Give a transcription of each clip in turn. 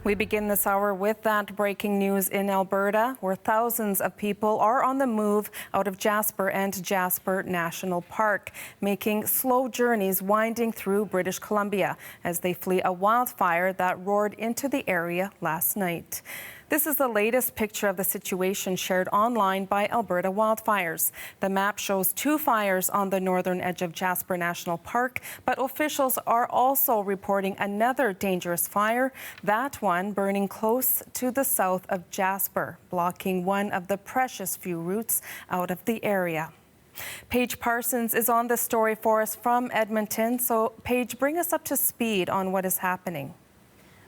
We begin this hour with that breaking news in Alberta, where thousands of people are on the move out of Jasper and Jasper National Park, making slow journeys winding through British Columbia as they flee a wildfire that roared into the area last night. This is the latest picture of the situation shared online by Alberta Wildfires. The map shows 2 fires on the northern edge of Jasper National Park, but officials are also reporting another dangerous fire, that one burning close to the south of Jasper, blocking one of the precious few routes out of the area. Paige Parsons is on this story for us from Edmonton. So, Paige, bring us up to speed on what is happening.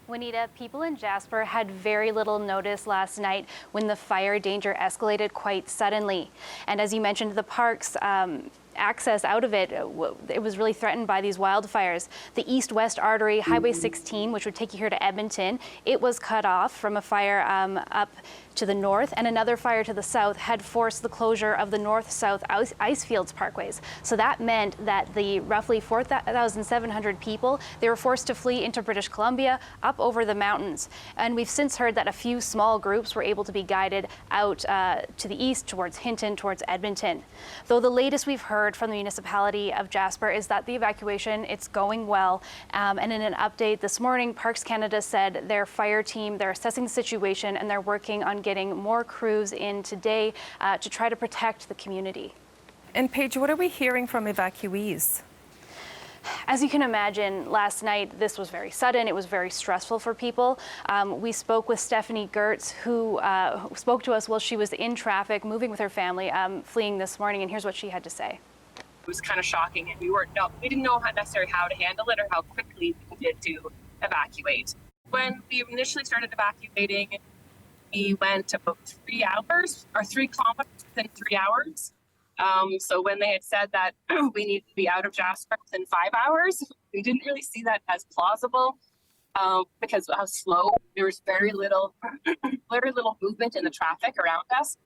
Juanita, people in Jasper had very little notice last night when the fire danger escalated quite suddenly. And as you mentioned, the park's access out of it was really threatened by these wildfires. The east-west artery, Highway 16, which would take you here to Edmonton, it was cut off from a fire up to the north, and another fire to the south had forced the closure of the north-south Icefields parkways. So that meant that the roughly 4,700 people, they were forced to flee into British Columbia up over the mountains. And we've since heard that a few small groups were able to be guided out to the east towards Hinton, towards Edmonton. Though the latest we've heard from the municipality of Jasper is that the evacuation, it's going well. And in an update this morning, Parks Canada said their fire team, they're assessing the situation and they're working on getting more crews in today to try to protect the community. And Paige, what are we hearing from evacuees? As you can imagine, last night this was very sudden. It was very stressful for people. We spoke with Stephanie Gertz, who spoke to us while she was in traffic, moving with her family, fleeing this morning, and here's what she had to say. It was kind of shocking, and we didn't know necessarily how to handle it or how quickly we needed to evacuate. When we initially started evacuating, we went about 3 hours or 3 kilometers within 3 hours. So when they had said that we needed to be out of Jasper within 5 hours, we didn't really see that as plausible because of how slow. There was very little movement in the traffic around us.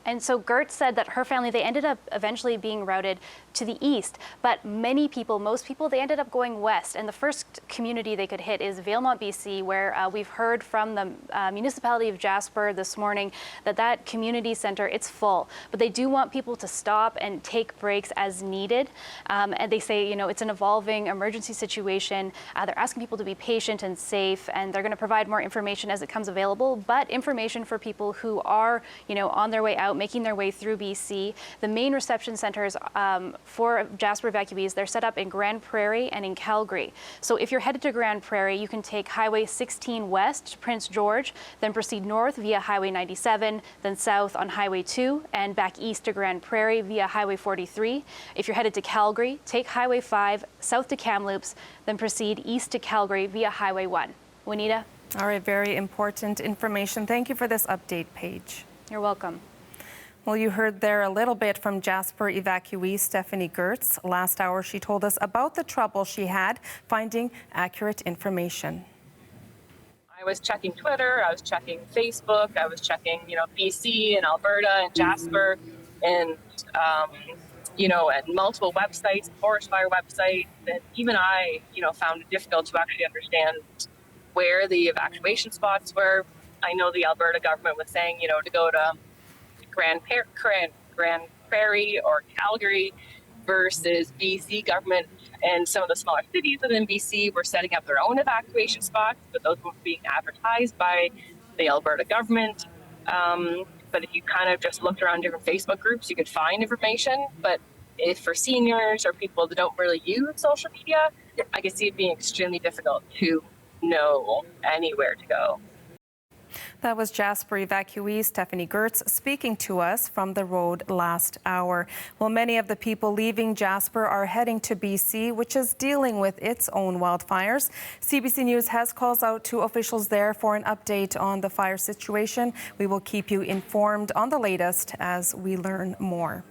And so Gertz said that her family, they ended up eventually being routed to the east. But most people, they ended up going west. And the first community they could hit is Valemont, BC, where we've heard from the municipality of Jasper this morning that community center, it's full. But they do want people to stop and take breaks as needed. And they say, it's an evolving emergency situation. They're asking people to be patient and safe, and they're going to provide more information as it comes available. But information for people who are, on their way out, making their way through BC. The main reception centers for Jasper evacuees, they're set up in Grand Prairie and in Calgary. So if you're headed to Grand Prairie, you can take Highway 16 west to Prince George, then proceed north via Highway 97, then south on Highway 2, and back east to Grand Prairie via Highway 43. If you're headed to Calgary, take Highway 5 south to Kamloops, then proceed east to Calgary via Highway 1. Juanita? All right, very important information. Thank you for this update, Paige. You're welcome. Well, you heard there a little bit from Jasper evacuee Stephanie Gertz. Last hour, she told us about the trouble she had finding accurate information. I was checking Twitter, I was checking Facebook, I was checking, BC and Alberta and Jasper and, and multiple websites, forest fire websites. And even I, found it difficult to actually understand where the evacuation spots were. I know the Alberta government was saying, to go to Grand Prairie or Calgary versus BC government, and some of the smaller cities within BC were setting up their own evacuation spots, but those were being advertised by the Alberta government. But if you kind of just looked around different Facebook groups, you could find information. But if for seniors or people that don't really use social media, I could see it being extremely difficult to know anywhere to go. That was Jasper evacuee Stephanie Gertz speaking to us from the road last hour. Well, many of the people leaving Jasper are heading to BC, which is dealing with its own wildfires. CBC News has calls out to officials there for an update on the fire situation. We will keep you informed on the latest as we learn more.